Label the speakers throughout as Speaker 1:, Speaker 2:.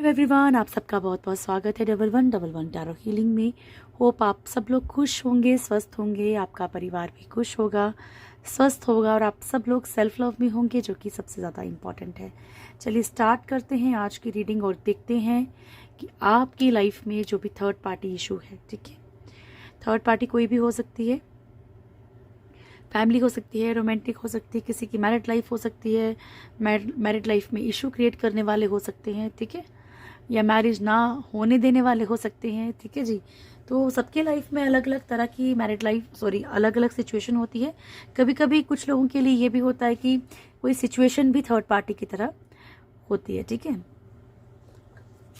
Speaker 1: Hello everyone, आप सबका बहुत बहुत स्वागत है 1111 टैरो हीलिंग में। होप आप सब लोग खुश होंगे, स्वस्थ होंगे, आपका परिवार भी खुश होगा, स्वस्थ होगा और आप सब लोग सेल्फ लव में होंगे, जो कि सबसे ज़्यादा इम्पॉर्टेंट है। चलिए स्टार्ट करते हैं आज की रीडिंग और देखते हैं कि आपकी लाइफ में जो भी थर्ड पार्टी इशू है, ठीक है, थर्ड पार्टी कोई भी हो सकती है, फैमिली हो सकती है, रोमांटिक हो सकती है, किसी की मैरिड लाइफ हो सकती है, मैरिड लाइफ में इशू क्रिएट करने वाले हो सकते हैं, ठीक है, या मैरिज ना होने देने वाले हो सकते हैं, ठीक है जी। तो सबके लाइफ में अलग अलग तरह की अलग अलग सिचुएशन होती है। कभी कभी कुछ लोगों के लिए ये भी होता है कि कोई सिचुएशन भी थर्ड पार्टी की तरह होती है, ठीक है।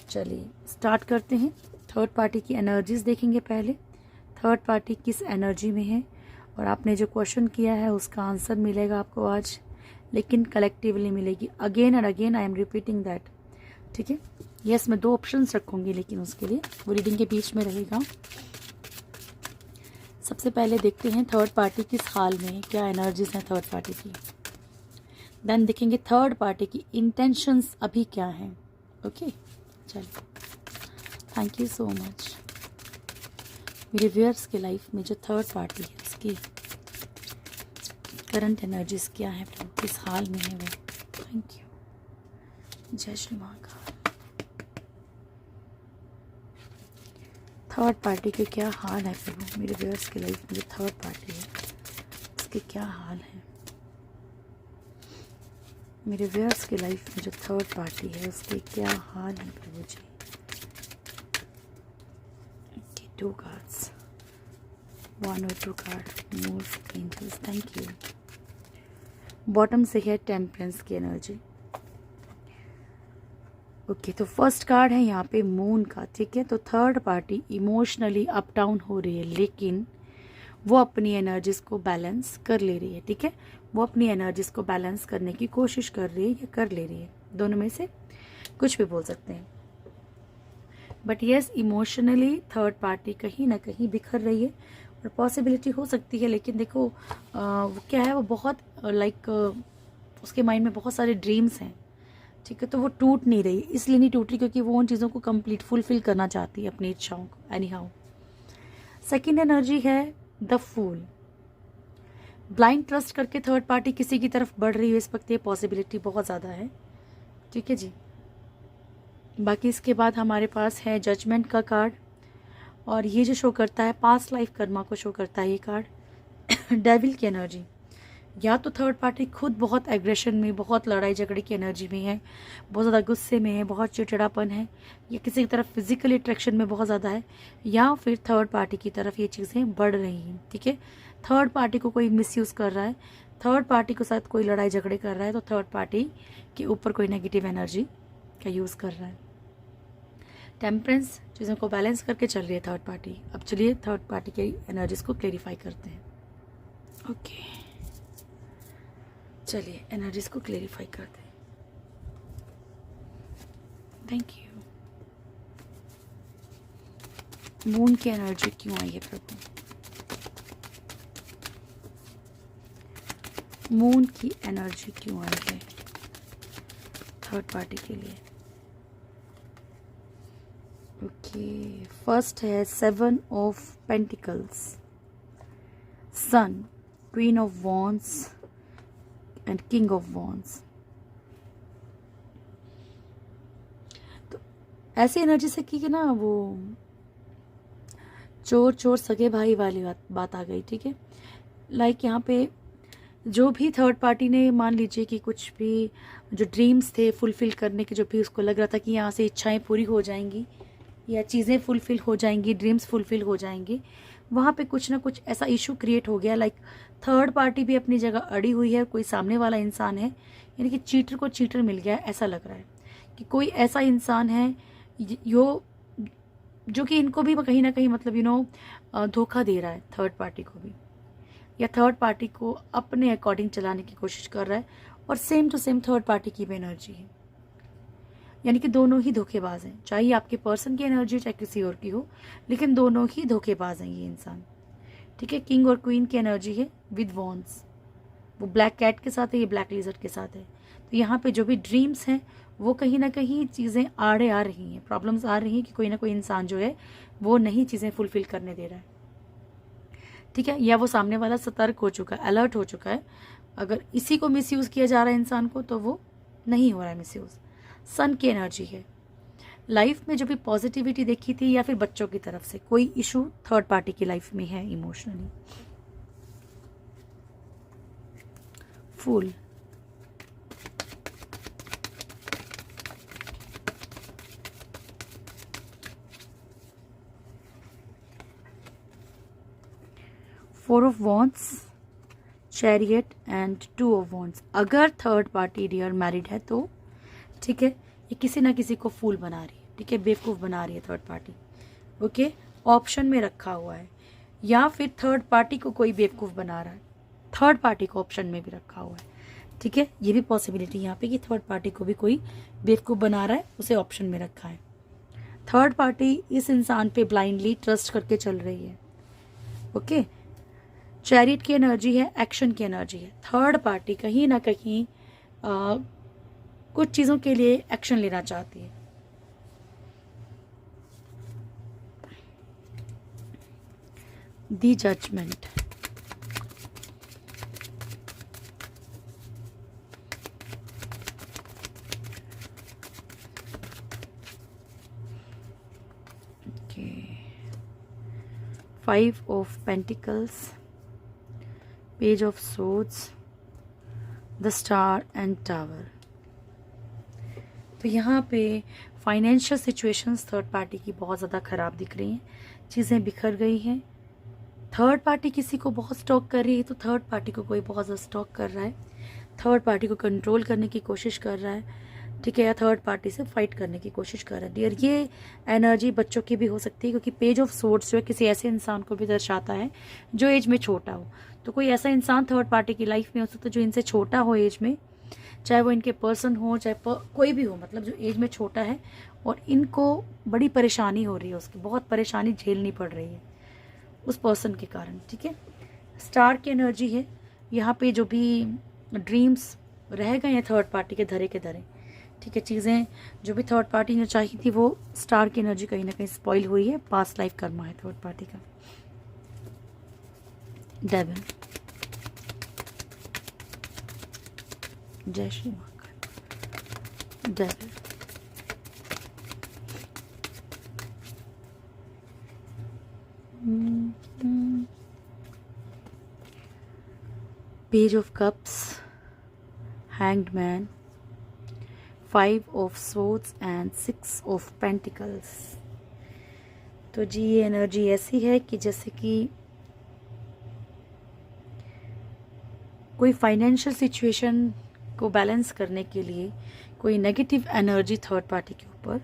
Speaker 1: चलिए स्टार्ट करते हैं। थर्ड पार्टी की एनर्जीज देखेंगे पहले, थर्ड पार्टी किस एनर्जी में है, और आपने जो क्वेश्चन किया है उसका आंसर मिलेगा आपको आज, लेकिन कलेक्टिवली मिलेगी। Again and again I am repeating that, ठीक है। यस, मैं 2 ऑप्शंस रखूंगी, लेकिन उसके लिए वो रीडिंग के बीच में रहेगा। सबसे पहले देखते हैं थर्ड पार्टी किस हाल में है, क्या एनर्जीज हैं थर्ड पार्टी की। देन देखेंगे थर्ड पार्टी की इंटेंशंस अभी क्या हैं। ओके, चलिए, थैंक यू सो मच। मेरे व्यूअर्स के लाइफ में जो थर्ड पार्टी है उसकी करंट एनर्जीज क्या है, किस हाल में है वो। थैंक यू, जय श्री महाकाल। थर्ड पार्टी के क्या हाल है प्रभु, मेरे व्यूअर्स की लाइफ में जो थर्ड पार्टी है उसके क्या हाल है। मेरे व्यूअर्स की लाइफ में जो थर्ड पार्टी है उसके क्या हाल है प्रभु जी। 2 कार्ड्स, 1 और 2 card, more angels, thank you. Bottom से है टेम्परेंस की एनर्जी। ओके, तो फर्स्ट कार्ड है यहाँ पे मून का, ठीक है। तो third party emotionally up down हो रही है, लेकिन वो अपनी एनर्जीज को बैलेंस कर ले रही है, ठीक है। वो अपनी एनर्जीज को बैलेंस करने की कोशिश कर रही है या कर ले रही है, दोनों में से कुछ भी बोल सकते हैं। But yes, emotionally third party कहीं ना कहीं बिखर रही है, और पॉसिबिलिटी हो सकती है, लेकिन देखो वो क्या है, वो बहुत उसके माइंड में बहुत सारे ड्रीम्स हैं, ठीक है। तो वो टूट नहीं रही, इसलिए नहीं टूट रही क्योंकि वो उन चीज़ों को कंप्लीट फुलफिल करना चाहती है, अपनी इच्छाओं को। एनी हाउ, सेकेंड एनर्जी है द फूल। ब्लाइंड ट्रस्ट करके थर्ड पार्टी किसी की तरफ बढ़ रही है इस वक्त, ये पॉसिबिलिटी बहुत ज़्यादा है, ठीक है जी। बाकी इसके बाद हमारे पास है जजमेंट का कार्ड, और ये जो शो करता है पास्ट लाइफ कर्मा को शो करता है ये कार्ड। डेविल की एनर्जी, या तो थर्ड पार्टी खुद बहुत एग्रेशन में, बहुत लड़ाई झगड़े की एनर्जी में है, बहुत ज़्यादा गुस्से में है, बहुत चिड़चिड़ापन है, या किसी की तरफ फिजिकल अट्रैक्शन में बहुत ज़्यादा है, या फिर थर्ड पार्टी की तरफ ये चीज़ें बढ़ रही हैं, ठीक है। थर्ड पार्टी को कोई मिसयूज़ कर रहा है, थर्ड पार्टी के साथ कोई लड़ाई झगड़े कर रहा है, तो थर्ड पार्टी के ऊपर कोई नेगेटिव एनर्जी का यूज़ कर रहा है। टेम्परेंस, चीज़ों को बैलेंस करके चल रही है थर्ड पार्टी। अब चलिए थर्ड पार्टी की एनर्जीज को क्लेरिफाई करते हैं। ओके, चलिए एनर्जीज को क्लेरिफाई करते हैं। Thank you. मून की एनर्जी क्यों आई है प्रभु, मून की एनर्जी क्यों आई है थर्ड पार्टी के लिए। ओके, फर्स्ट है 7 of pentacles, sun, queen of wands and king of wands. तो ऐसी एनर्जी से कि ना वो चोर चोर सगे भाई वाली बात आ गई, ठीक है। लाइक यहाँ पे जो भी थर्ड पार्टी ने, मान लीजिए कि कुछ भी जो ड्रीम्स थे फुलफिल करने के, जो भी उसको लग रहा था कि यहाँ से इच्छाएं पूरी हो जाएंगी या चीज़ें फुलफिल हो जाएंगी, ड्रीम्स फुलफिल हो जाएंगे, वहाँ पे कुछ ना कुछ ऐसा इशू क्रिएट हो गया। लाइक थर्ड पार्टी भी अपनी जगह अड़ी हुई है, कोई सामने वाला इंसान है, यानी कि चीटर को चीटर मिल गया है, ऐसा लग रहा है कि कोई ऐसा इंसान है जो कि इनको भी कहीं ना कहीं मतलब धोखा दे रहा है थर्ड पार्टी को भी, या थर्ड पार्टी को अपने अकॉर्डिंग चलाने की कोशिश कर रहा है, और same to same third party की भी एनर्जी है, यानी कि दोनों ही धोखेबाज हैं। चाहे आपके पर्सन की एनर्जी चाहे किसी और की हो, लेकिन दोनों ही धोखेबाज हैं ये इंसान, ठीक है। किंग और क्वीन की एनर्जी है विद वॉन्ड्स, वो ब्लैक कैट के साथ है, ये ब्लैक लिजर्ड के साथ है। तो यहाँ पे जो भी ड्रीम्स हैं वो कहीं ना कहीं चीज़ें आड़े आ रही हैं, प्रॉब्लम्स आ रही हैं कि कोई ना कोई इंसान जो है वो नहीं चीज़ें फुलफिल करने दे रहा है, ठीक है, या वो सामने वाला सतर्क हो चुका है, अलर्ट हो चुका है। अगर इसी को मिसयूज़ किया जा रहा है इंसान को, तो वो नहीं हो रहा है मिसयूज़। सन की एनर्जी है। लाइफ में जो भी पॉजिटिविटी देखी थी या फिर बच्चों की तरफ से कोई इशू थर्ड पार्टी की लाइफ में है emotionally. Fool, four of wands, chariot and two of wands. अगर थर्ड पार्टी डियर मैरिड है तो ठीक है, ये किसी ना किसी को फूल बना रही है, ठीक है, बेवकूफ़ बना रही है थर्ड पार्टी, ओके, ऑप्शन में रखा हुआ है, या फिर थर्ड पार्टी को कोई बेवकूफ़ बना रहा है, थर्ड पार्टी को ऑप्शन में भी रखा हुआ है, ठीक है, ये भी पॉसिबिलिटी यहाँ पे कि थर्ड पार्टी को भी कोई बेवकूफ़ बना रहा है, उसे ऑप्शन में रखा है। थर्ड पार्टी इस इंसान पे ब्लाइंडली ट्रस्ट करके चल रही है, ओके। चैरिट की एनर्जी है, एक्शन की एनर्जी है। थर्ड पार्टी कहीं ना कहीं कुछ चीज़ों के लिए एक्शन लेना चाहती है। The judgment, okay, five of pentacles, page of swords, the star and tower. तो यहाँ पे फाइनेंशियल सिचुएशंस थर्ड पार्टी की बहुत ज़्यादा ख़राब दिख रही हैं, चीज़ें बिखर गई हैं। थर्ड पार्टी किसी को बहुत स्टॉक कर रही है, तो थर्ड पार्टी को कोई बहुत ज़्यादा स्टॉक कर रहा है, थर्ड पार्टी को कंट्रोल करने की कोशिश कर रहा है, ठीक है, या थर्ड पार्टी से फाइट करने की कोशिश कर रहा है डियर। ये एनर्जी बच्चों की भी हो सकती है, क्योंकि पेज ऑफ सोर्ड्स जो है किसी ऐसे इंसान को भी दर्शाता है जो एज में छोटा हो। तो कोई ऐसा इंसान थर्ड पार्टी की लाइफ में हो सकता है जो इनसे छोटा हो एज में, चाहे वो इनके पर्सन हो, चाहे कोई भी हो, मतलब जो एज में छोटा है और इनको बड़ी परेशानी हो रही है, उसकी बहुत परेशानी झेलनी पड़ रही है उस पर्सन के कारण, ठीक है। स्टार की एनर्जी है, यहाँ पे जो भी ड्रीम्स रह गए हैं थर्ड पार्टी के धरे, ठीक है, चीज़ें जो भी थर्ड पार्टी ने चाही थी वो स्टार की एनर्जी कहीं ना कहीं स्पॉइल हुई है, पास्ट लाइफ कर्मा है थर्ड पार्टी का। डेविल, जय Shri Mahakal. Devil, page of cups, hanged man, five of swords and six of pentacles. तो जी ये एनर्जी ऐसी है कि जैसे कि कोई फाइनेंशियल सिचुएशन को बैलेंस करने के लिए कोई नेगेटिव एनर्जी थर्ड पार्टी के ऊपर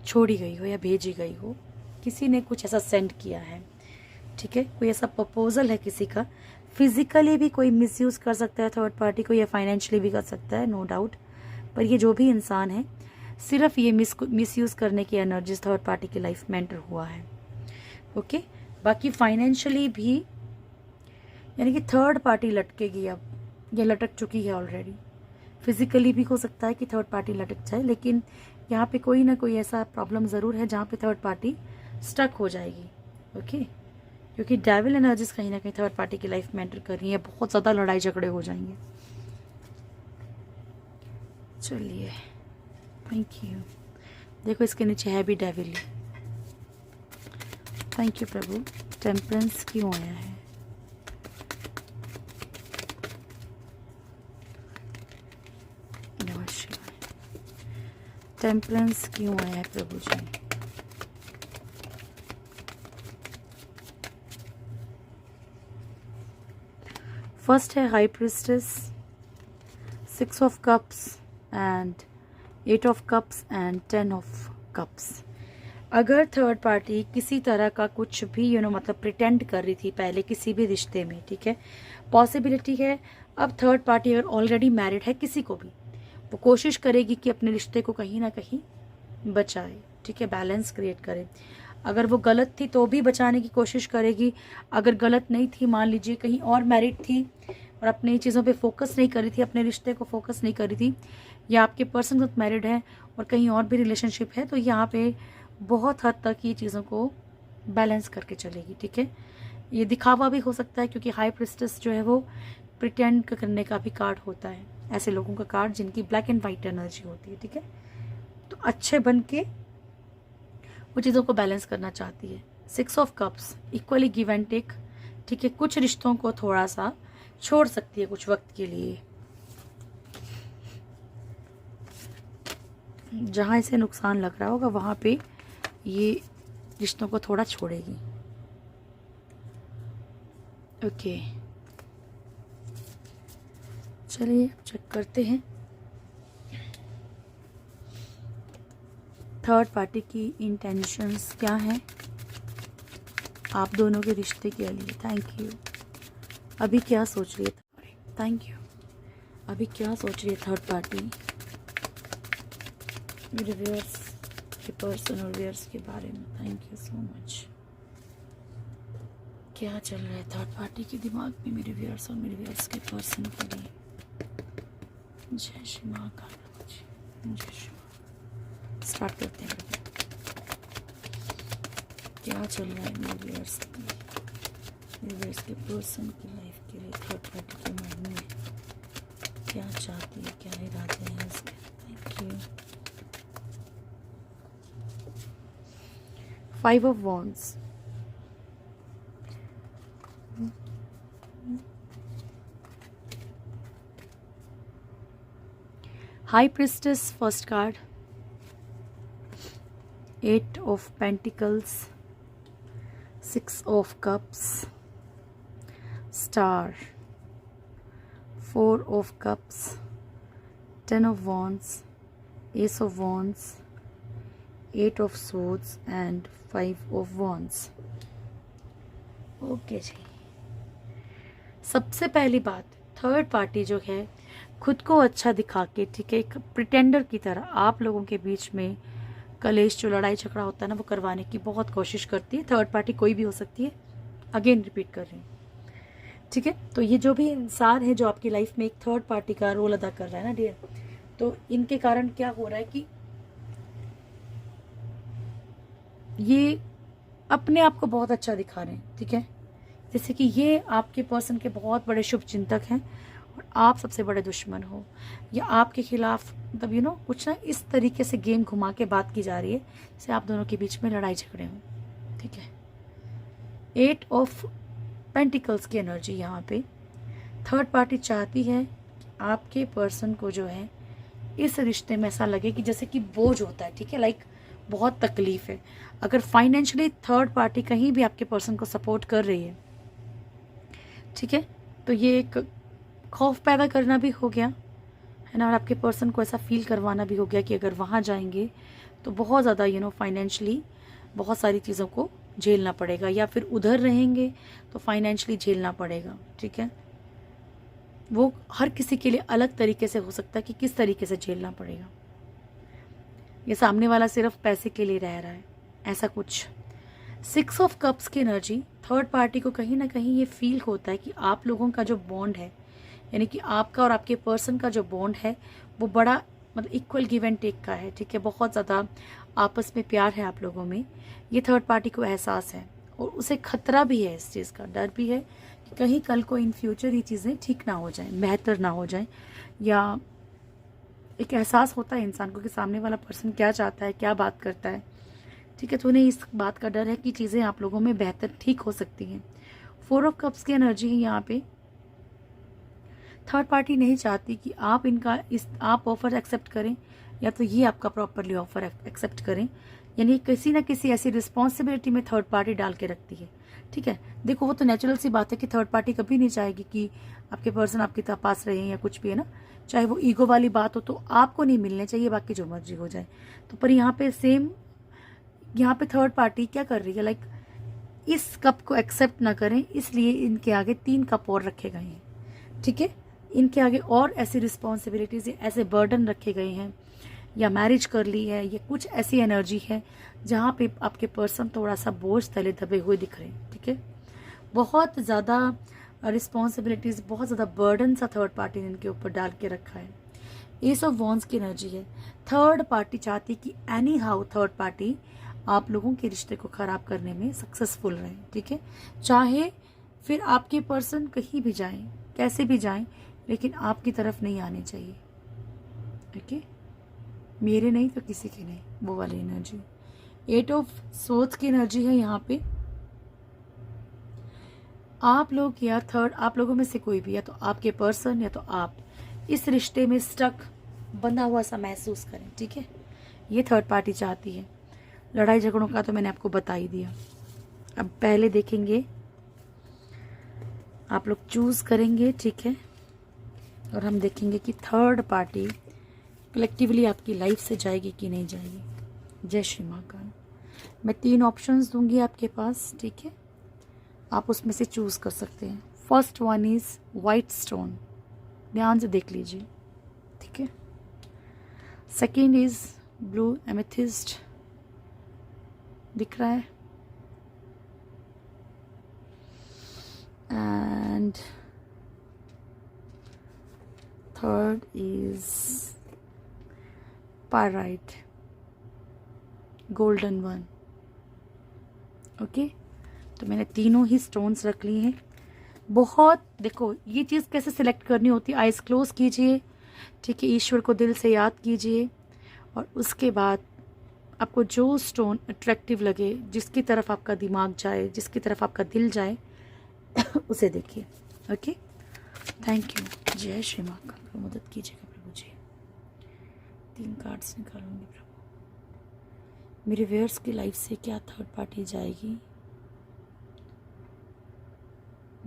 Speaker 1: छोड़ी गई हो या भेजी गई हो, किसी ने कुछ ऐसा सेंड किया है, ठीक है, कोई ऐसा प्रपोजल है किसी का। फिजिकली भी कोई मिसयूज़ कर सकता है थर्ड पार्टी को, या फाइनेंशियली भी कर सकता है, नो डाउट। पर ये जो भी इंसान है, सिर्फ ये मिसयूज़ करने की एनर्जीज थर्ड पार्टी की लाइफ में एंटर हुआ है, ओके। बाकी फाइनेंशियली भी, यानी कि थर्ड पार्टी लटकेगी अब, या लटक चुकी है ऑलरेडी। फिजिकली भी हो सकता है कि थर्ड पार्टी लटक जाए, लेकिन यहाँ पे कोई ना कोई ऐसा प्रॉब्लम ज़रूर है जहाँ पे थर्ड पार्टी स्टक हो जाएगी, ओके। क्योंकि डेविल एनर्जीज कहीं ना कहीं थर्ड पार्टी की लाइफ में एंटर कर रही है, बहुत ज़्यादा लड़ाई झगड़े हो जाएंगे। चलिए, थैंक यू। देखो इसके नीचे है भी devil. Thank you Prabhu. Temperance क्यों आया है? नमस्कार। टेम्परेंस क्यों आया है प्रभु जी? फर्स्ट है high priestess, 6 of cups and 8 of cups and 10 of cups. अगर थर्ड पार्टी किसी तरह का कुछ भी मतलब प्रिटेंड कर रही थी पहले किसी भी रिश्ते में, ठीक है, पॉसिबिलिटी है अब थर्ड पार्टी अगर ऑलरेडी मैरिड है किसी को भी, वो कोशिश करेगी कि अपने रिश्ते को कहीं ना कहीं बचाए, ठीक है, बैलेंस क्रिएट करे। अगर वो गलत थी तो भी बचाने की कोशिश करेगी, अगर गलत नहीं थी, मान लीजिए कहीं और मैरिड थी और अपनी चीज़ों पे फोकस नहीं कर रही थी, अपने रिश्ते को फोकस नहीं कर रही थी, या आपके पर्सन के साथ मैरिड है और कहीं और भी रिलेशनशिप है, तो यहाँ पे बहुत हद तक ये चीज़ों को बैलेंस करके चलेगी, ठीक है। ये दिखावा भी हो सकता है क्योंकि हाई प्रिस्टेस जो है वो प्रिटेंड करने का भी कार्ड होता है, ऐसे लोगों का कार्ड जिनकी ब्लैक एंड वाइट एनर्जी होती है, ठीक है। तो अच्छे बन के वो चीज़ों को बैलेंस करना चाहती है। 6 of cups, equally give and take, ठीक है। कुछ रिश्तों को थोड़ा सा छोड़ सकती है कुछ वक्त के लिए, जहाँ इसे नुकसान लग रहा होगा वहाँ पे ये रिश्तों को थोड़ा छोड़ेगी। ओके, चलिए अब चेक करते हैं थर्ड पार्टी की इंटेंशंस क्या हैं आप दोनों के रिश्ते के लिए। Thank you. अभी क्या सोच रही है, थैंक यू, अभी क्या सोच रही है थर्ड पार्टी मेरे व्यूअर्स के पर्सन और व्यूअर्स के बारे में। Thank you so much. क्या चल रहा है थर्ड पार्टी के दिमाग में मेरे व्यूअर्स और मेरे व्यूअर्स के पर्सन के लिए। जय श्री महाकाल, जय श्री। स्टार्ट करते हैं। क्या चल रहा है मेरे व्यूअर्स के लिए, मेरे व्यूअर्स के पर्सन की लाइफ के लिए थर्ड पार्टी के माइंड में क्या चाहती है, क्या इरादे हैं इसके। Thank you. 5 of Wands, High Priestess first card, 8 of Pentacles, 6 of Cups, Star, 4 of Cups, 10 of Wands, Ace of Wands, 8 of Swords and 5 of Wands. Okay जी, सबसे पहली बात, थर्ड पार्टी जो है खुद को अच्छा दिखा के, ठीक है, एक प्रिटेंडर की तरह आप लोगों के बीच में कलेश जो लड़ाई झगड़ा होता है ना वो करवाने की बहुत कोशिश करती है। थर्ड पार्टी कोई भी हो सकती है, अगेन रिपीट कर रही हूँ, ठीक है। तो ये जो भी इंसान है जो आपकी लाइफ में एक थर्ड पार्टी का रोल अदा कर रहा है ना डियर, तो इनके कारण क्या हो रहा है कि ये अपने आप को बहुत अच्छा दिखा रहे हैं, ठीक है। जैसे कि ये आपके पर्सन के बहुत बड़े शुभ चिंतक हैं और आप सबसे बड़े दुश्मन हो, या आपके खिलाफ मतलब कुछ ना इस तरीके से गेम घुमा के बात की जा रही है जैसे आप दोनों के बीच में लड़ाई झगड़े हों, ठीक है। 8 ऑफ पेंटिकल्स की एनर्जी यहाँ पे थर्ड पार्टी चाहती है कि आपके पर्सन को जो है इस रिश्ते में ऐसा लगे कि जैसे कि बोझ होता है, ठीक है, लाइक बहुत तकलीफ है। अगर फाइनेंशियली थर्ड पार्टी कहीं भी आपके पर्सन को सपोर्ट कर रही है, ठीक है, तो ये एक खौफ पैदा करना भी हो गया है ना, और आपके पर्सन को ऐसा फील करवाना भी हो गया कि अगर वहाँ जाएंगे तो बहुत ज़्यादा फाइनेंशियली बहुत सारी चीज़ों को झेलना पड़ेगा, या फिर उधर रहेंगे तो फाइनेंशियली झेलना पड़ेगा, ठीक है। वो हर किसी के लिए अलग तरीके से हो सकता है कि किस तरीके से झेलना पड़ेगा। ये सामने वाला सिर्फ पैसे के लिए रह रहा है, ऐसा कुछ। 6 ऑफ कप्स की एनर्जी थर्ड पार्टी को कहीं ना कहीं ये फील होता है कि आप लोगों का जो बॉन्ड है, यानी कि आपका और आपके पर्सन का जो बॉन्ड है वो बड़ा मतलब इक्वल गिव एंड टेक का है, ठीक है। बहुत ज़्यादा आपस में प्यार है आप लोगों में, ये थर्ड पार्टी को एहसास है और उसे खतरा भी है, इस चीज़ का डर भी है कि कहीं कल को इन फ्यूचर ये चीज़ें ठीक ना हो जाएं, बेहतर ना हो जाएं, या एक एहसास होता है इंसान को कि सामने वाला पर्सन क्या चाहता है, क्या बात करता है, ठीक है। तो उन्हें इस बात का डर है कि चीज़ें आप लोगों में बेहतर ठीक हो सकती हैं। 4 ऑफ कप्स की एनर्जी है यहाँ पे। थर्ड पार्टी नहीं चाहती कि आप आप ऑफर एक्सेप्ट करें या तो ये आपका प्रॉपरली ऑफर एक्सेप्ट करें, यानी किसी ना किसी ऐसी रिस्पॉन्सिबिलिटी में थर्ड पार्टी डाल के रखती है, ठीक है। देखो वो तो नेचुरल सी बात है कि थर्ड पार्टी कभी नहीं चाहेगी कि आपके पर्सन आपके पास रहे या कुछ भी, है ना, चाहे वो ईगो वाली बात हो तो आपको नहीं मिलने चाहिए, बाकी जो मर्जी हो जाए। तो पर यहाँ पे सेम, यहाँ पे थर्ड पार्टी क्या कर रही है, लाइक इस कप को एक्सेप्ट ना करें, इसलिए इनके आगे 3 कप और रखे गए हैं, ठीक है। इनके आगे और ऐसी रिस्पॉन्सिबिलिटीज, ऐसे बर्डन रखे गए हैं, या मैरिज कर ली है, या कुछ ऐसी एनर्जी है जहाँ पे आपके पर्सन थोड़ा सा बोझ तले दबे हुए दिख रहे हैं, ठीक है। बहुत ज़्यादा रिस्पॉन्सिबिलिटीज़, बहुत ज़्यादा बर्डन सा थर्ड पार्टी ने इनके ऊपर डाल के रखा है। एस ऑफ वॉन्स की एनर्जी है। थर्ड पार्टी चाहती कि एनी हाउ थर्ड पार्टी आप लोगों के रिश्ते को खराब करने में सक्सेसफुल रहे, ठीक है। चाहे फिर आपके पर्सन कहीं भी जाएं, कैसे भी जाएं, लेकिन आपकी तरफ नहीं आने चाहिए, ओके। मेरे नहीं तो किसी की नहीं, वो वाली एनर्जी। 8 ऑफ सोर्ड्स की एनर्जी है यहाँ पे। आप लोग या थर्ड, आप लोगों में से कोई भी, या तो आपके पर्सन या तो आप इस रिश्ते में स्टक, बंधा हुआ सा महसूस करें, ठीक है। ये थर्ड पार्टी चाहती है। लड़ाई झगड़ों का तो मैंने आपको बता ही दिया। अब पहले देखेंगे, आप लोग चूज करेंगे, ठीक है, और हम देखेंगे कि थर्ड पार्टी कलेक्टिवली आपकी लाइफ से जाएगी कि नहीं जाएगी। जय श्री महाकाल। मैं 3 ऑप्शंस दूंगी आपके पास, ठीक है, आप उसमें से चूज कर सकते हैं। First one is white stone, ध्यान से देख लीजिए, ठीक है। सेकेंड इज ब्लू एमेथिस्ट, दिख रहा है, and third is pyrite, golden one, okay. तो मैंने तीनों ही स्टोन्स रख लिए हैं। बहुत देखो, ये चीज़ कैसे सिलेक्ट करनी होती है, आइज क्लोज कीजिए, ठीक है, ईश्वर को दिल से याद कीजिए, और उसके बाद आपको जो स्टोन अट्रैक्टिव लगे, जिसकी तरफ आपका दिमाग जाए, जिसकी तरफ आपका दिल जाए, उसे देखिए, ओके। Thank you. जय श्री महाकाल। मदद कीजिएगा प्रभु जी। 3 कार्ड्स निकालूंगी प्रभु। मेरे व्यूअर्स की लाइफ से क्या थर्ड पार्टी जाएगी?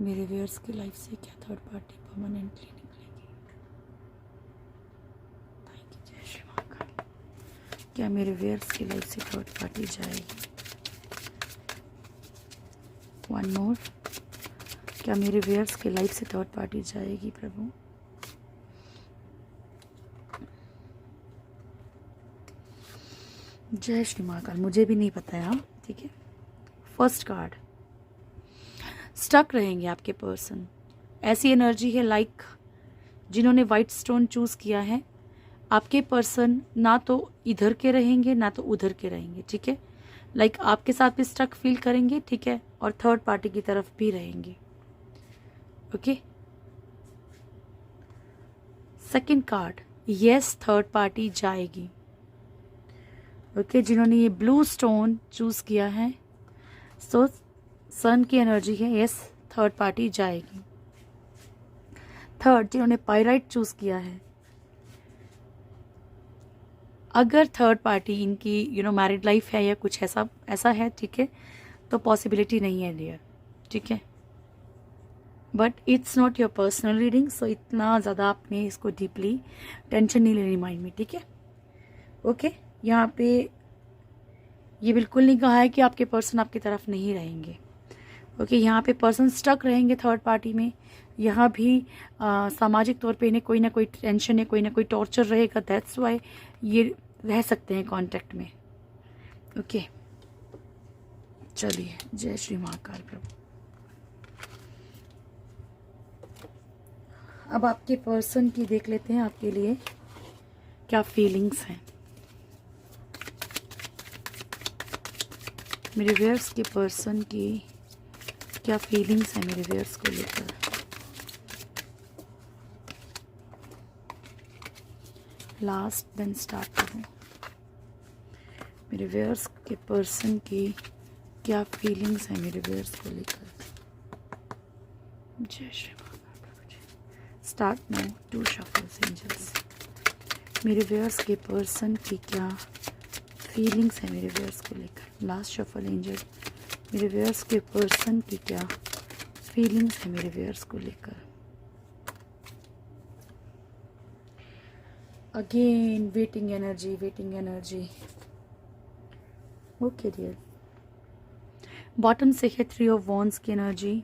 Speaker 1: मेरे व्यूअर्स की लाइफ से क्या थर्ड पार्टी परमानेंटली निकलेगी? Thank you. जय श्री महाकाल। क्या मेरे व्यूअर्स की लाइफ से थर्ड पार्टी जाएगी? 1 मोर। क्या मेरे व्यूअर्स की लाइफ से थर्ड पार्टी जाएगी प्रभु? जय श्री महाकाल। मुझे भी नहीं पता है, ठीक है। फर्स्ट कार्ड, स्टक रहेंगे आपके पर्सन। ऐसी एनर्जी है लाइक जिन्होंने वाइट स्टोन चूज किया है, आपके पर्सन ना तो इधर के रहेंगे ना तो उधर के रहेंगे, ठीक है। लाइक आपके साथ भी स्टक फील करेंगे, ठीक है, और थर्ड पार्टी की तरफ भी रहेंगे, okay. Second card, yes third party जाएगी, ओके। जिन्होंने ये ब्लू स्टोन चूज किया है, सो सन की एनर्जी है, यस थर्ड पार्टी जाएगी। थर्ड, जिन्होंने पायराइट चूज किया है, अगर थर्ड पार्टी इनकी मैरिड लाइफ है या कुछ ऐसा है, ठीक है, तो पॉसिबिलिटी नहीं है डियर, ठीक है। But it's not your personal reading, so इतना ज़्यादा आपने इसको डीपली टेंशन नहीं लेनी माइंड में, ठीक है, ओके। यहाँ पे ये बिल्कुल नहीं कहा है कि आपके पर्सन आपकी तरफ नहीं रहेंगे, ओके। यहाँ पे पर्सन स्टक रहेंगे थर्ड पार्टी में। यहाँ भी सामाजिक तौर पे इन्हें कोई ना कोई टेंशन है, कोई ना कोई टॉर्चर रहेगा, दैट्स वाई ये रह सकते हैं कांटेक्ट में, ओके। चलिए, जय श्री महाकाल प्रभु। अब आपके पर्सन की देख लेते हैं, आपके लिए क्या फीलिंग्स हैं। मेरे व्यूअर्स के पर्सन की क्या फीलिंग्स हैं मेरे व्यूअर्स को लेकर। लास्ट देन स्टार्ट करूँ। मेरे व्यूअर्स के पर्सन की क्या फीलिंग्स हैं मेरे व्यूअर्स को लेकर। जय श्री महाकाल प्रभु ji. Start now 2 shuffles angels. मेरे व्यूअर्स के पर्सन की क्या फीलिंग्स हैं मेरे व्यूअर्स को लेकर। Last shuffle angel. मेरे व्यूअर्स के पर्सन की क्या फीलिंग्स हैं मेरे व्यूअर्स को लेकर। Again waiting energy, waiting energy, okay dear. Bottom से है 3 ऑफ वॉन्ड्स की energy.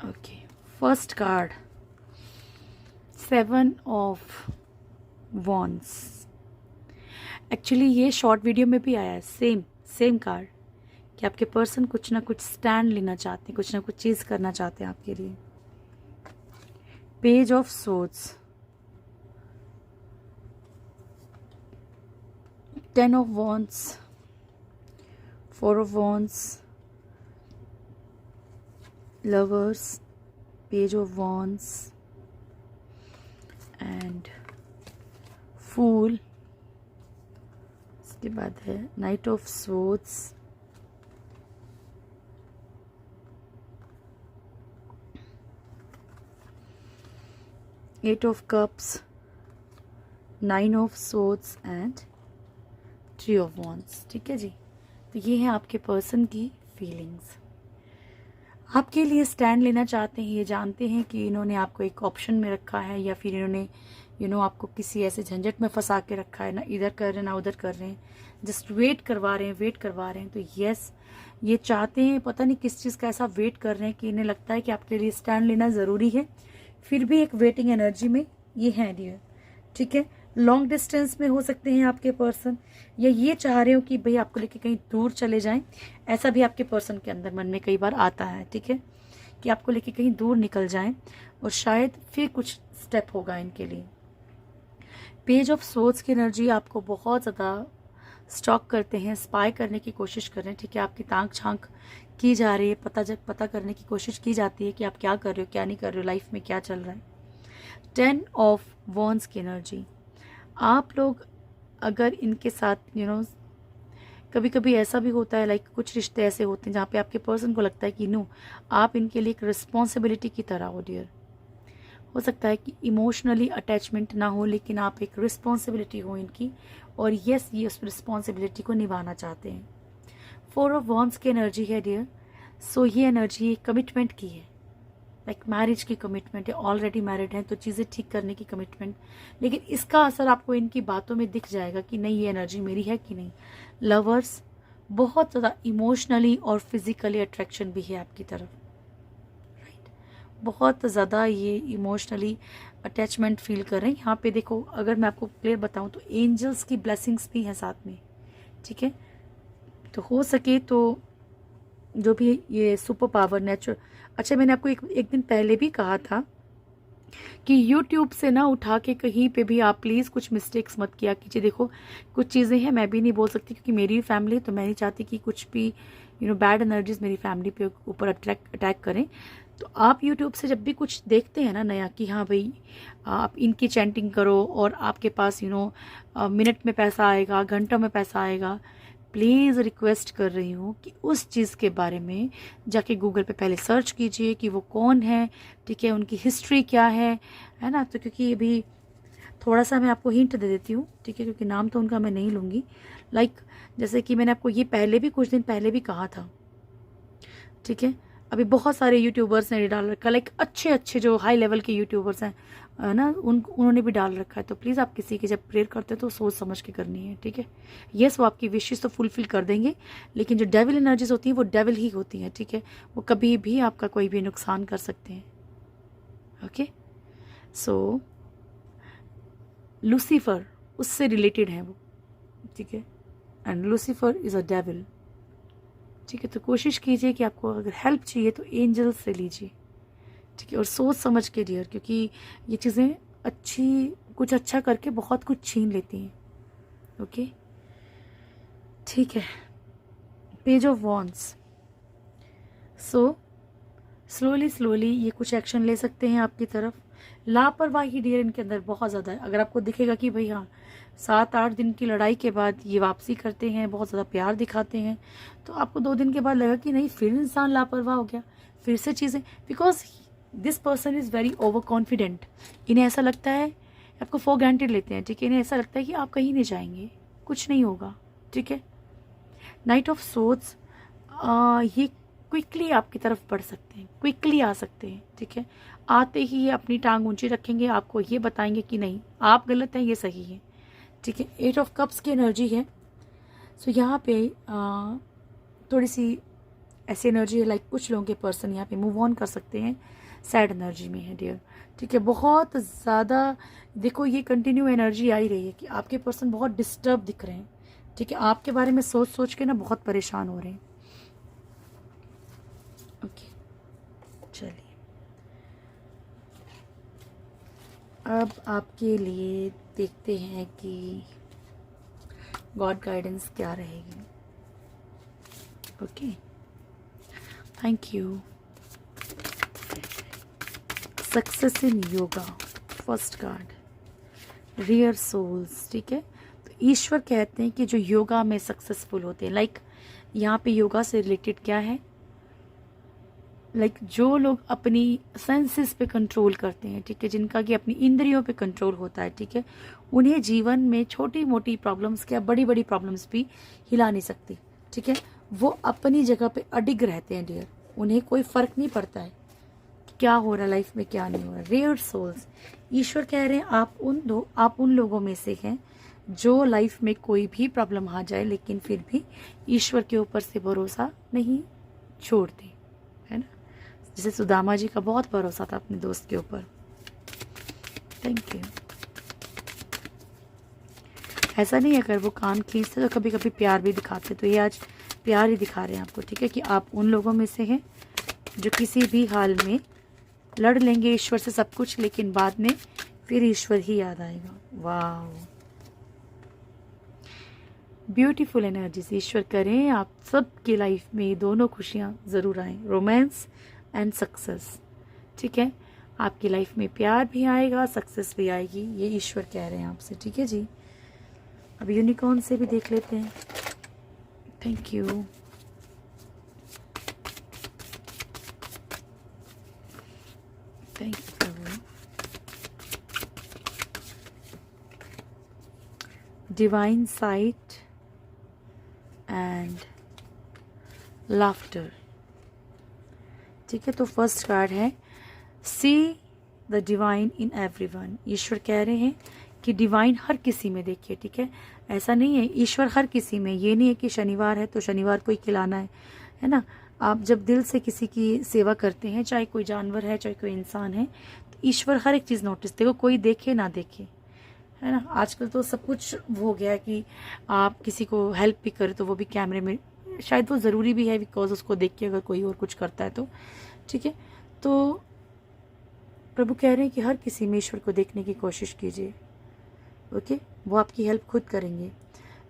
Speaker 1: Okay, first card 7 of wands. Actually ये शॉर्ट वीडियो में भी आया है, सेम कार्ड, कि आपके पर्सन कुछ ना कुछ स्टैंड लेना चाहते हैं, कुछ ना कुछ चीज़ करना चाहते हैं आपके लिए। Page of swords, 10 of wands, 4 of wands, lovers, page of wands and fool. इसके बाद है knight of swords, eight of cups, 9 of swords and 3 of wands. ठीक है जी, तो ये है आपके पर्सन की फीलिंग्स। आपके लिए स्टैंड लेना चाहते हैं, ये जानते हैं कि इन्होंने आपको एक ऑप्शन में रखा है, या फिर इन्होंने आपको किसी ऐसे झंझट में फंसा के रखा है, ना इधर कर रहे हैं ना उधर कर रहे हैं, जस्ट वेट करवा रहे हैं। तो यस, ये चाहते हैं, पता नहीं किस चीज़ का ऐसा वेट कर रहे हैं कि इन्हें लगता है कि आपके लिए स्टैंड लेना ज़रूरी है, फिर भी एक वेटिंग एनर्जी में ये है डियर। ठीक है, लॉन्ग डिस्टेंस में हो सकते हैं आपके पर्सन, या ये चाह रहे हो कि भाई आपको लेके कहीं दूर चले जाएं, ऐसा भी आपके पर्सन के अंदर मन में कई बार आता है। ठीक है, कि आपको लेके कहीं दूर निकल जाएं और शायद फिर कुछ स्टेप होगा इनके लिए। पेज ऑफ सोर्ड्स की एनर्जी आपको बहुत ज़्यादा स्टॉक करते हैं, स्पाई करने की कोशिश कर रहे हैं। ठीक है, आपकी ताक झांक की जा रही है, पता करने की कोशिश की जाती है कि आप क्या कर रहे हो, क्या नहीं कर रहे हो, लाइफ में क्या चल रहा है। 10 ऑफ वॉन्ड्स की एनर्जी, आप लोग अगर इनके साथ कभी कभी ऐसा भी होता है, लाइक कुछ रिश्ते ऐसे होते हैं जहाँ पे आपके पर्सन को लगता है कि आप इनके लिए एक रिस्पॉन्सिबिलिटी की तरह हो डियर। हो सकता है कि इमोशनली अटैचमेंट ना हो, लेकिन आप एक रिस्पॉन्सिबिलिटी हो इनकी, और यस, ये उस रिस्पॉन्सिबिलिटी को निभाना चाहते हैं। 4 ऑफ वॉन्ड्स की एनर्जी है डियर। सो ये एनर्जी कमिटमेंट की है, लाइक मैरिज की कमिटमेंट है, ऑलरेडी मैरिड हैं तो चीज़ें ठीक करने की कमिटमेंट, लेकिन इसका असर आपको इनकी बातों में दिख जाएगा कि नहीं, ये एनर्जी मेरी है कि नहीं। लवर्स, बहुत ज़्यादा इमोशनली और फिजिकली अट्रैक्शन भी है आपकी तरफ, राइट, बहुत ज़्यादा ये इमोशनली अटैचमेंट फील कर रहे हैं। यहाँ पे देखो, अगर मैं आपको क्लियर बताऊँ तो एंजल्स की ब्लेसिंग्स भी हैं साथ में। ठीक है, तो हो सके तो जो भी ये सुपर पावर नेचुरल, अच्छा मैंने आपको एक दिन पहले भी कहा था कि YouTube से ना उठा के कहीं पे भी आप प्लीज़ कुछ मिस्टेक्स मत किया कीजिए। देखो, कुछ चीज़ें हैं मैं भी नहीं बोल सकती क्योंकि मेरी फैमिली, तो मैं नहीं चाहती कि कुछ भी बैड एनर्जीज मेरी फैमिली पे ऊपर अटैक करें। तो आप YouTube से जब भी कुछ देखते हैं ना नया कि हाँ भाई आप इनकी चैंटिंग करो और आपके पास मिनट में पैसा आएगा, घंटों में पैसा आएगा, प्लीज़ रिक्वेस्ट कर रही हूँ कि उस चीज़ के बारे में जाके गूगल पे पहले सर्च कीजिए कि वो कौन है। ठीक है, उनकी हिस्ट्री क्या है ना। तो क्योंकि अभी थोड़ा सा मैं आपको हिंट दे देती हूँ, ठीक है, क्योंकि नाम तो उनका मैं नहीं लूँगी। लाइक जैसे कि मैंने आपको ये पहले भी कुछ दिन पहले भी कहा था। ठीक है, अभी बहुत सारे यूट्यूबर्स ने डाल रखा, लाइक अच्छे जो हाई लेवल के यूट्यूबर्स हैं ना, उन्होंने भी डाल रखा है। तो प्लीज़ आप किसी की जब प्रेयर करते हो तो सोच समझ के करनी है। ठीक है, यस, वो आपकी विशेष तो फुलफिल कर देंगे, लेकिन जो डेविल एनर्जीज होती हैं वो डेविल ही होती हैं। ठीक है, वो कभी भी आपका कोई भी नुकसान कर सकते हैं। ओके, सो लूसीफर उससे रिलेटेड है वो। ठीक है, and Lucifer is a devil. ठीक है, तो कोशिश कीजिए कि आपको अगर हेल्प चाहिए तो एंजल से लीजिए। ठीक है, और सोच समझ के डियर, क्योंकि ये चीज़ें कुछ अच्छा करके बहुत कुछ छीन लेती हैं। ओके, ठीक है, page of wands. So slowly ये कुछ एक्शन ले सकते हैं आपकी तरफ। लापरवाही डियर इनके अंदर बहुत ज़्यादा है। अगर आपको दिखेगा कि भाई हाँ 7-8 दिन की लड़ाई के बाद ये वापसी करते हैं, बहुत ज़्यादा प्यार दिखाते हैं, तो आपको 2 दिन के बाद लगा कि नहीं, फिर इंसान लापरवाह हो गया, फिर से चीज़ें, because this person is very over confident. इन्हें ऐसा लगता है, आपको फॉर ग्रांटेड लेते हैं। ठीक है, इन्हें ऐसा लगता है कि आप कहीं नहीं जाएंगे, कुछ नहीं होगा। ठीक है, नाइट ऑफ सोर्ड्स, ये क्विकली आपकी तरफ बढ़ सकते हैं, क्विकली आ सकते हैं। ठीक है, आते ही ये अपनी टांग ऊंची रखेंगे, आपको ये बताएंगे कि नहीं आप गलत हैं, ये सही है। ठीक है, 8 ऑफ कप्स की एनर्जी है। सो यहाँ पे थोड़ी सी ऐसी एनर्जी है, लाइक कुछ लोगों के पर्सन यहाँ पे मूव ऑन कर सकते हैं, सैड एनर्जी में है डियर। ठीक है, बहुत ज़्यादा देखो ये कंटिन्यू एनर्जी आ ही रही है कि आपके पर्सन बहुत डिस्टर्ब दिख रहे हैं। ठीक है, आपके बारे में सोच के ना बहुत परेशान हो रहे हैं। अब आपके लिए देखते हैं कि गॉड गाइडेंस क्या रहेगी। Okay, thank you. Success in yoga, first card, rare souls. ठीक है, तो ईश्वर कहते हैं कि जो योगा में सक्सेसफुल होते हैं, लाइक यहाँ पे योगा से रिलेटेड क्या है, जो लोग अपनी सेंसेस पे कंट्रोल करते हैं, ठीक है, जिनका कि अपनी इंद्रियों पे कंट्रोल होता है, ठीक है, उन्हें जीवन में छोटी मोटी प्रॉब्लम्स क्या बड़ी बड़ी प्रॉब्लम्स भी हिला नहीं सकती। ठीक है, वो अपनी जगह पे अडिग रहते हैं डियर, उन्हें कोई फर्क नहीं पड़ता है क्या हो रहा है लाइफ में, क्या नहीं हो रहा। रेयर सोल्स, ईश्वर कह रहे हैं आप उन लोगों में से हैं जो लाइफ में कोई भी प्रॉब्लम आ जाए लेकिन फिर भी ईश्वर के ऊपर से भरोसा नहीं छोड़ते, है ना। जैसे सुदामा जी का बहुत भरोसा था अपने दोस्त के ऊपर। Thank you. ऐसा नहीं है अगर वो कान खींचते तो कभी कभी प्यार भी दिखाते, तो ये आज प्यार ही दिखा रहे हैं आपको। ठीक है, कि आप उन लोगों में से हैं जो किसी भी हाल में लड़ लेंगे ईश्वर से सब कुछ, लेकिन बाद में फिर ईश्वर ही याद आएगा। वाह, ब्यूटीफुल एनर्जीज। ईश्वर करें आप सबकी लाइफ में दोनों खुशियाँ ज़रूर आएँ, रोमांस एंड सक्सेस। ठीक है, आपकी लाइफ में प्यार भी आएगा, सक्सेस भी आएगी, ये ईश्वर कह रहे हैं आपसे। ठीक है जी, अब यूनिकॉर्न से भी देख लेते हैं। Thank you. Thank you. Divine sight and laughter. ठीक है, तो फर्स्ट कार्ड है see the divine in everyone. ईश्वर कह रहे हैं कि डिवाइन हर किसी में देखिए। ठीक है, ऐसा नहीं है, ईश्वर हर किसी में, ये नहीं है कि शनिवार है तो शनिवार को ही खिलाना है ना। आप जब दिल से किसी की सेवा करते हैं, चाहे कोई जानवर है चाहे कोई इंसान है, तो ईश्वर हर एक चीज़ नोटिस, देखो कोई देखे ना देखे, है ना। आजकल तो सब कुछ वो हो गया है कि आप किसी को हेल्प भी करें तो वो भी कैमरे में, शायद वो ज़रूरी भी है बिकॉज उसको देख के अगर कोई और कुछ करता है तो। ठीक है, तो प्रभु कह रहे हैं कि हर किसी में ईश्वर को देखने की कोशिश कीजिए। ओके, वो आपकी हेल्प खुद करेंगे।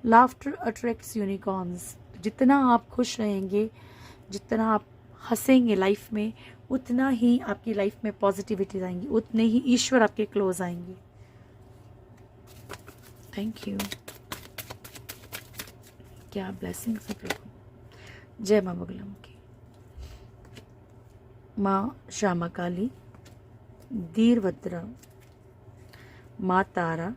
Speaker 1: Laughter attracts unicorns. जितना आप खुश रहेंगे, जितना आप हंसेंगे लाइफ में, उतना ही आपकी लाइफ में पॉजिटिविटी आएंगी, उतने ही ईश्वर आपके क्लोज आएंगे। Thank you. क्या ब्लेसिंग्स है प्रभु। जय माँ बगलम की। माँ श्यामा काली, धीरभद्रा, माँ तारा,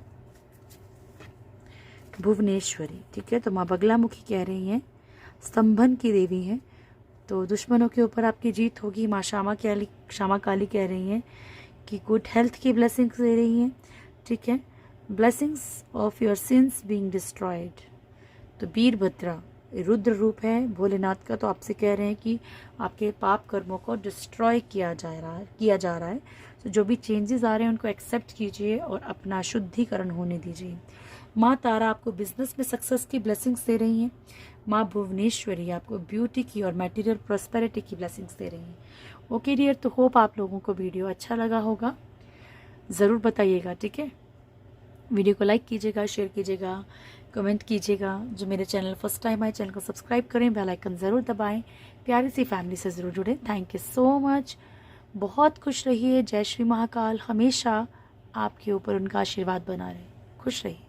Speaker 1: भुवनेश्वरी। ठीक है, तो माँ बगलामुखी कह रही हैं, स्तंभन की देवी हैं, तो दुश्मनों के ऊपर आपकी जीत होगी। माँ श्यामा काली कह रही हैं कि गुड हेल्थ की ब्लेसिंग्स दे रही हैं। ठीक है, blessings of your sins being destroyed. तो वीरभद्रा रुद्र रूप है भोलेनाथ का, तो आपसे कह रहे हैं कि आपके पाप कर्मों को डिस्ट्रॉय किया जा रहा है। तो जो भी चेंजेस आ रहे हैं उनको एक्सेप्ट कीजिए और अपना शुद्धिकरण होने दीजिए। माँ तारा आपको बिजनेस में सक्सेस की ब्लेसिंग्स दे रही हैं। माँ भुवनेश्वरी आपको ब्यूटी की और मटेरियल प्रॉस्पेरिटी की ब्लेसिंग्स दे रही हैं। ओके डियर, तो होप आप लोगों को वीडियो अच्छा लगा होगा, ज़रूर बताइएगा। ठीक है, वीडियो को लाइक कीजिएगा, शेयर कीजिएगा, कमेंट कीजिएगा। जो मेरे चैनल फर्स्ट टाइम आए, चैनल को सब्सक्राइब करें, बेल आइकन ज़रूर दबाएं, प्यारी सी फैमिली से ज़रूर जुड़ें। Thank you so much. बहुत खुश रहिए। जय श्री महाकाल हमेशा आपके ऊपर उनका आशीर्वाद बना रहे। खुश रहिए।